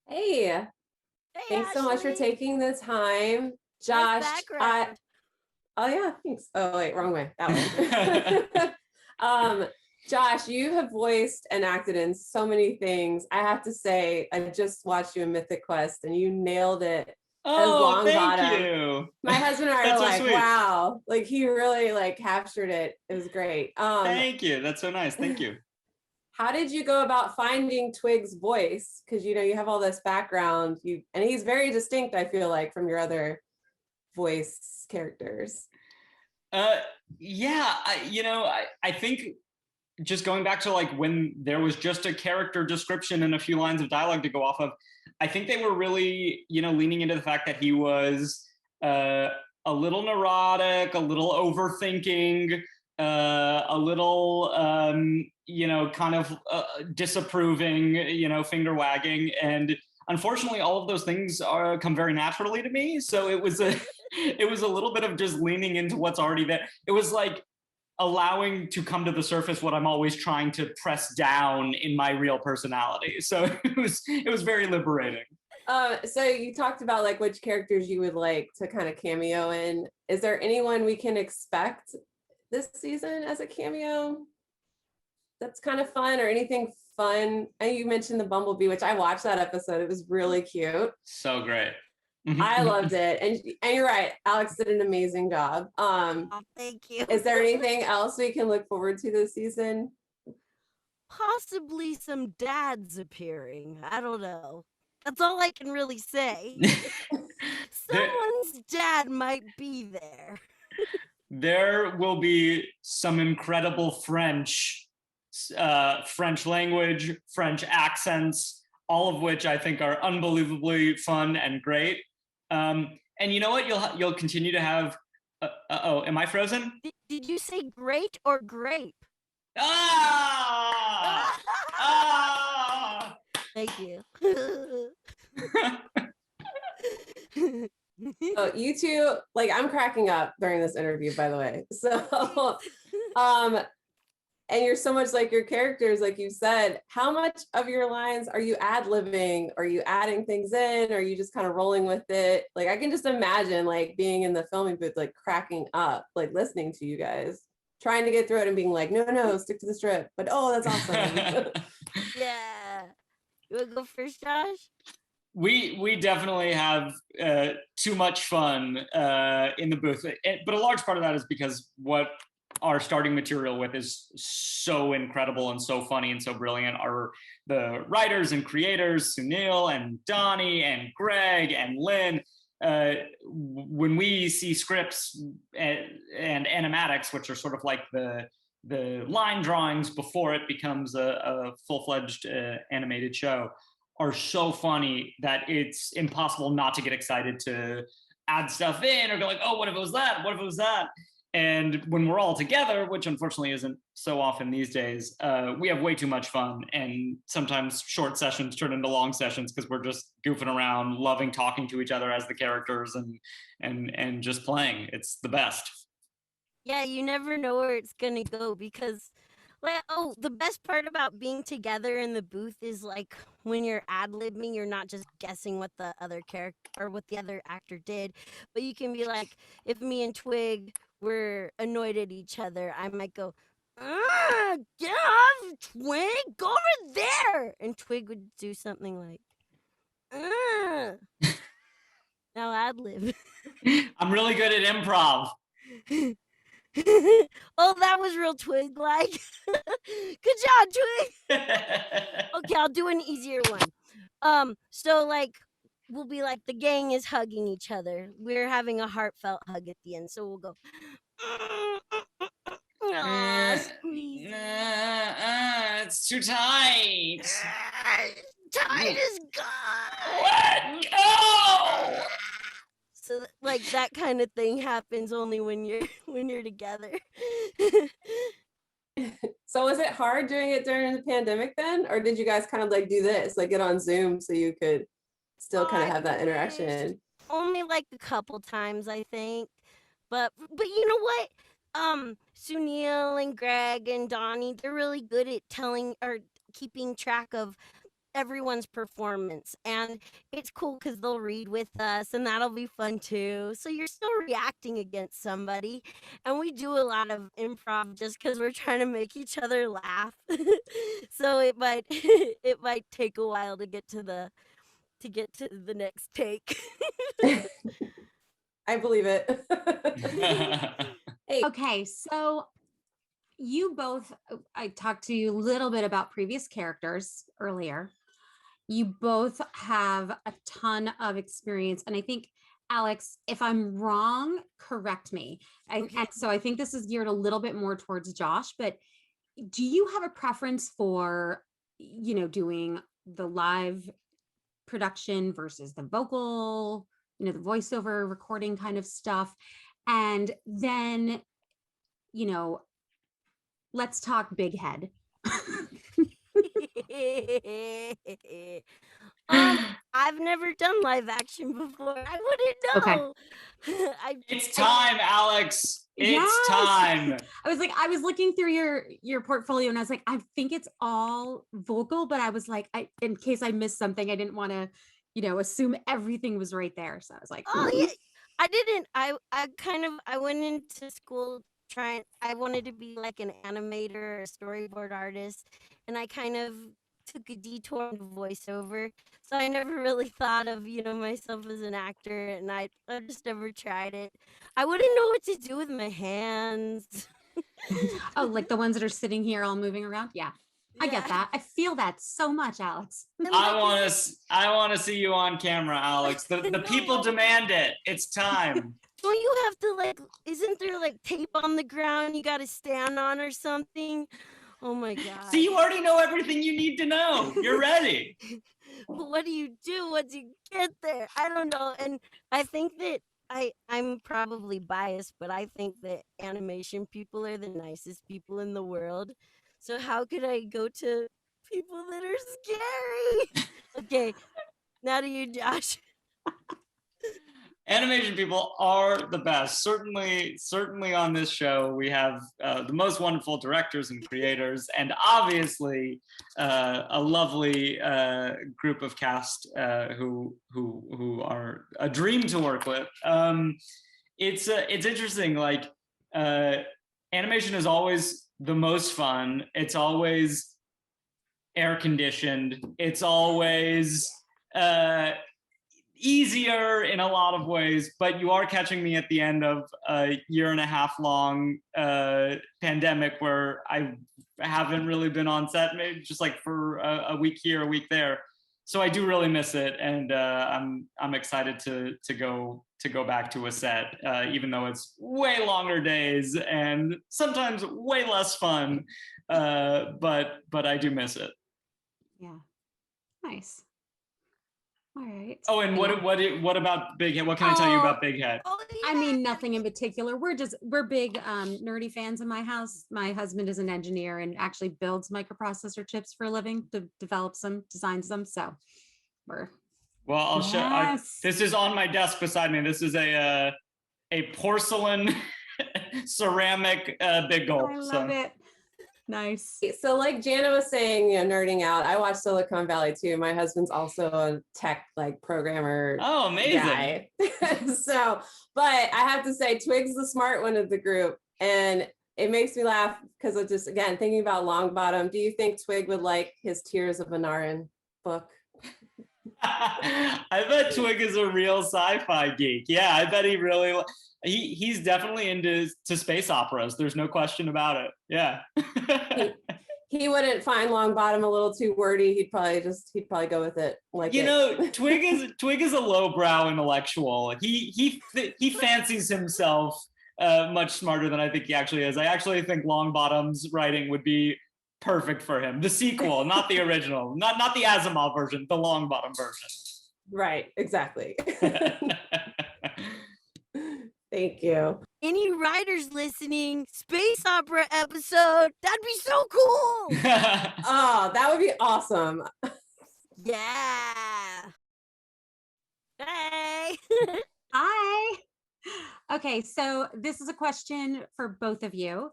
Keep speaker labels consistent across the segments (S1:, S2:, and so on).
S1: Hey,
S2: Hey,
S1: thanks so much for
S2: Ashley.
S1: taking the time.
S2: Nice
S1: Josh,
S2: background.
S1: oh yeah, thanks. Oh wait, wrong way. That way. um, Josh, you have voiced and acted in so many things. I have to say, I just watched you in Mythic Quest and you nailed it as
S3: Oh, thank
S1: Longbottom.
S3: you.
S1: My husband and I are
S3: That's so
S1: like,
S3: sweet.
S1: wow, like he really like captured it. It was great.
S3: Thank you. That's so nice. Thank you.
S1: How did you go about finding Twig's voice? Because you have all this background. And he's very distinct, I feel like, from your other voice characters.
S3: Uh, yeah, I think just going back to like when there was just a character description and a few lines of dialogue to go off of, I think they were really, leaning into the fact that he was uh, a little neurotic, a little overthinking, a little, kind of disapproving, finger wagging. And unfortunately, all of those things come very naturally to me. So it was it was a little bit of just leaning into what's already there. It was like allowing to come to the surface what I'm always trying to press down in my real personality. So it was very liberating.
S1: So you talked about like which characters you would like to kind of cameo in. Is there anyone we can expect this season as a cameo that's kind of fun or anything fun? And you mentioned the Bumblebee, which I watched that episode. It was really cute.
S3: So great.
S1: I loved it. And you're right, Alex did an amazing job.
S2: Oh, thank you.
S1: Is there anything else we can look forward to this season?
S2: Possibly some dads appearing. I don't know. That's all I can really say.
S3: there,
S2: Someone's dad might be there.
S3: there will be some incredible French language, French accents, all of which I think are unbelievably fun and great. And you know what? You'll continue to have. Oh, am I frozen?
S2: Did you say great or grape?
S3: Ah! Ah!
S2: Thank you.
S1: Oh, you two, like I'm cracking up during this interview, by the way. So, and you're so much like your characters, like you said. How much of your lines are you ad-libbing? Are you adding things in? Or are you just kind of rolling with it? Like I can just imagine like being in the filming booth, like cracking up, like listening to you guys, trying to get through it and being like, no, stick to the script. But oh, that's awesome.
S2: Yeah. You wanna go first, Josh?
S3: We definitely have too much fun in the booth, but a large part of that is because what our starting material with is so incredible and so funny and so brilliant. Are the writers and creators, Sunil and Donnie and Greg and Lynn. When we see scripts and animatics, which are sort of like the line drawings before it becomes a full-fledged animated show, are so funny that it's impossible not to get excited to add stuff in or go like, oh, what if it was that? What if it was that? And when we're all together, which unfortunately isn't so often these days, we have way too much fun. And sometimes short sessions turn into long sessions because we're just goofing around, loving talking to each other as the characters and just playing. It's the best.
S2: Yeah, you never know where it's gonna go because, like, oh, the best part about being together in the booth is like when you're ad libbing, you're not just guessing what the other character or what the other actor did, but you can be like, if me and Twig were annoyed at each other, I might go, get off, Twig, go over there, and Twig would do something like, now ad lib.
S3: I'm really good at improv.
S2: Oh, that was real Twig like. Good job, Twig. Okay, I'll do an easier one. So like we'll be like the gang is hugging each other. We're having a heartfelt hug at the end. So we'll go Aw, squeeze.
S3: It's too tight.
S2: Tide is gone.
S3: Let go.
S2: So like that kind of thing happens only when you're together.
S1: So was it hard doing it during the pandemic then? Or did you guys kind of like do this, like get on Zoom so you could still kind of have that interaction?
S2: Only like a couple times, I think. But you know what? Sunil and Greg and Donnie, they're really good at telling or keeping track of everyone's performance, and it's cool because they'll read with us, and that'll be fun too. So you're still reacting against somebody, and we do a lot of improv just because we're trying to make each other laugh. So it might it might take a while to get to the next take.
S1: I believe it. Hey,
S4: Okay, so you both, I talked to you a little bit about previous characters earlier. You both have a ton of experience. And I think, Alex, if I'm wrong, correct me.
S2: Okay.
S4: So I think this is geared a little bit more towards Josh, but do you have a preference for, doing the live production versus the vocal, the voiceover recording kind of stuff? And then, let's talk Big Head.
S2: I've never done live action before. I wouldn't
S4: Okay.
S2: know.
S3: It's time, Alex. It's
S4: Yes.
S3: time.
S4: I was looking through your portfolio and I was like, I think it's all vocal, but I was like, in case I missed something, I didn't want to, assume everything was right there. So I was like,
S2: Oh yeah, I didn't. I went into school I wanted to be like an animator or a storyboard artist, and I kind of took a detour into voiceover. So I never really thought of, myself as an actor, and I just never tried it. I wouldn't know what to do with my hands.
S4: oh, like the ones that are sitting here all moving around. Yeah. I get
S2: Yeah.
S4: that. I feel that so much, Alex.
S2: And
S3: I
S2: like,
S3: want to see you on camera, Alex. The people demand it. It's time.
S2: don't you have to isn't there tape on the ground you got to stand on or something? Oh my god.
S3: See, you already know everything you need to know. You're ready.
S2: But what do you do once you get there? I don't know. And I think that I'm probably biased, but I think that animation people are the nicest people in the world. So how could I go to people that are scary? Okay, now to you, Josh.
S3: Animation people are the best. Certainly on this show, we have the most wonderful directors and creators, and obviously a lovely group of cast who are a dream to work with. It's interesting. Animation is always the most fun. It's always air conditioned. It's always easier in a lot of ways, but you are catching me at the end of a 1.5 year long pandemic where I haven't really been on set, maybe just for a week here, a week there. So I do really miss it, and I'm excited to go back to a set, even though it's way longer days and sometimes way less fun. But I do miss it.
S4: Yeah. Nice. All right.
S3: Oh, and what about Big Head? What can I tell you about Big Head?
S2: Oh, yeah.
S4: I mean, nothing in particular. We're big nerdy fans in my house. My husband is an engineer and actually builds microprocessor chips for a living, develops them, designs them. So we're
S3: Well, I'll show.
S4: Yes.
S3: This is on my desk beside me. This is a porcelain ceramic big gulp.
S4: I love it. Nice.
S1: so like Jana was saying, nerding out. I watch Silicon Valley too. My husband's also a tech programmer.
S3: Oh, amazing.
S1: Guy. So, but I have to say, Twig's the smart one of the group, and it makes me laugh because of just again thinking about Longbottom. Do you think Twig would like his Tears of Anarin book?
S3: I bet Twig is a real sci-fi geek. Yeah, I bet he really. He's definitely into space operas. There's no question about it. Yeah.
S1: He wouldn't find Longbottom a little too wordy. He'd probably go with it.
S3: Twig is a lowbrow intellectual. He fancies himself much smarter than I think he actually is. I actually think Longbottom's writing would be perfect for him. The sequel, not the original, not the Asimov version, the Longbottom version.
S1: Right. Exactly. Thank you.
S2: Any writers listening, space opera episode, that'd be so cool.
S1: Oh, that would be awesome.
S2: Yeah. Hey.
S4: Hi. Okay, so this is a question for both of you.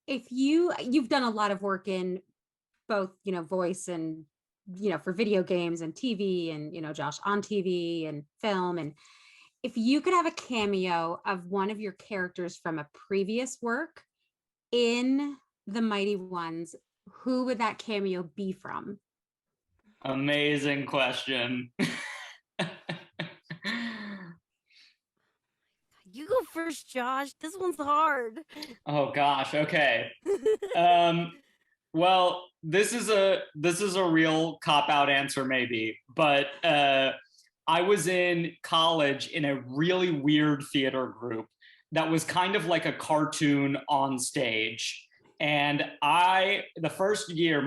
S4: If you've done a lot of work in both, voice and for video games and TV and, Josh on TV and film. And if you could have a cameo of one of your characters from a previous work in the Mighty Ones, who would that cameo be from?
S3: Amazing question.
S2: You go first, Josh. This one's hard.
S3: Oh gosh. Okay. Well, this is a real cop-out answer maybe, but I was in college in a really weird theater group that was kind of like a cartoon on stage. And my freshman year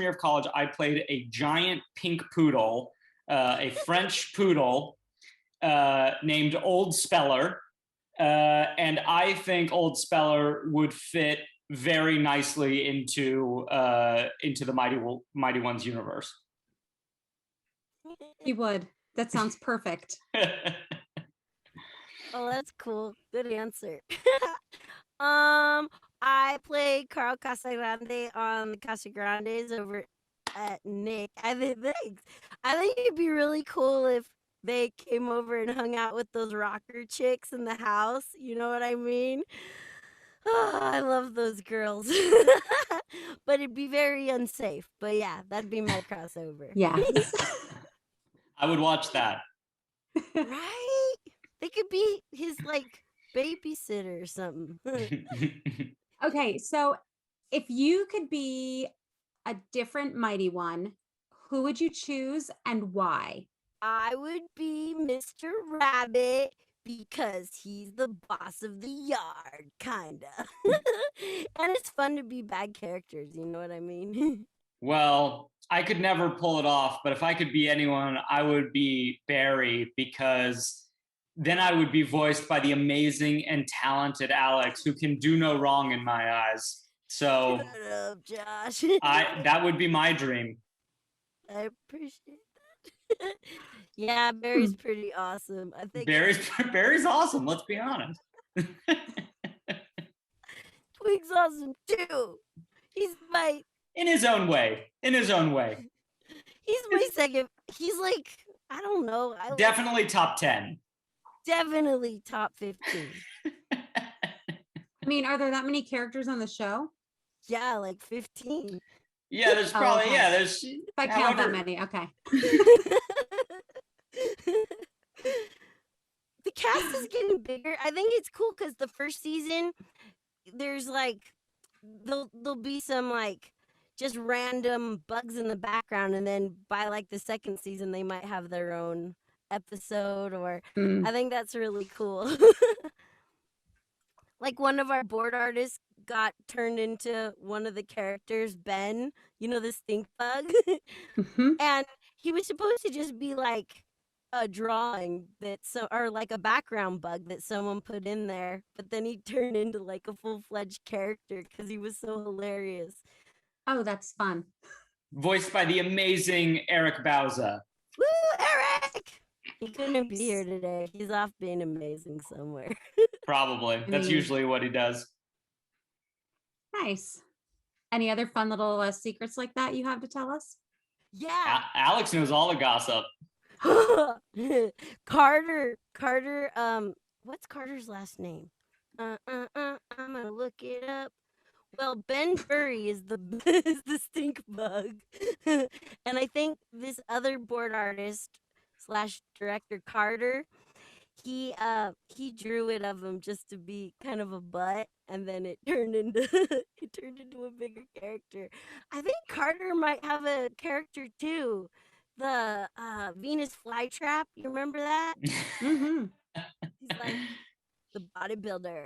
S3: of college, I played a giant pink poodle, a French poodle named Old Speller. And I think Old Speller would fit very nicely into the Mighty Ones universe.
S4: He would. That sounds perfect.
S2: Oh, that's cool. Good answer. I played Carl Casagrande on the Casagrandes over at Nick. I think it'd be really cool if they came over and hung out with those rocker chicks in the house. You know what I mean? Oh, I love those girls. But it'd be very unsafe. But yeah, that'd be my crossover.
S4: Yes.
S3: I would watch that.
S2: Right? They could be his babysitter or something.
S4: Okay, so if you could be a different Mighty One, who would you choose and why?
S2: I would be Mr. Rabbit because he's the boss of the yard, kinda. And it's fun to be bad characters, you know what I mean?
S3: Well, I could never pull it off, but if I could be anyone, I would be Barry, because then I would be voiced by the amazing and talented Alex, who can do no wrong in my eyes. So
S2: Shut up, Josh.
S3: that would be my dream.
S2: I appreciate that. Yeah, Barry's pretty awesome. I think
S3: Barry's awesome, let's be honest.
S2: Twig's awesome too. He's
S3: In his own way.
S2: he's my second. He's I don't know.
S3: Definitely top 10.
S2: Definitely top 15.
S4: I mean, are there that many characters on the show?
S2: Yeah, 15.
S3: Yeah, there's probably,
S4: okay.
S3: there's...
S4: If I count that many, okay.
S2: The cast is getting bigger. I think it's cool because the first season, there's there'll be some just random bugs in the background, and then by the second season, they might have their own episode, or I think that's really cool. One of our board artists got turned into one of the characters, Ben, the stink bug.
S4: Mm-hmm.
S2: And he was supposed to just be a drawing or a background bug that someone put in there, but then he turned into a full-fledged character because he was so hilarious.
S4: Oh, that's fun.
S3: Voiced by the amazing Eric Bauza.
S2: Woo, Eric! He couldn't be here today. He's off being amazing somewhere.
S3: Probably. That's usually what he does.
S4: Nice. Any other fun little secrets like that you have to tell us?
S2: Yeah.
S3: Alex knows all the gossip.
S2: Carter, what's Carter's last name? I'm gonna look it up. Well, Ben Furry is the stink bug. And I think this other board artist / director, Carter, he drew it of him just to be kind of a butt, and then it turned into a bigger character. I think Carter might have a character too. The Venus flytrap, you remember that?
S4: Mm-hmm.
S2: He's the bodybuilder.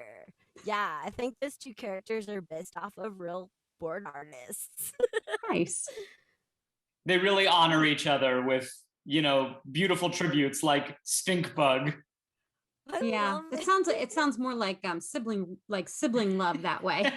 S2: Yeah, I think those two characters are based off of real board artists.
S4: Nice.
S3: They really honor each other with, beautiful tributes like Stink Bug.
S4: Yeah, it sounds more like sibling love that way.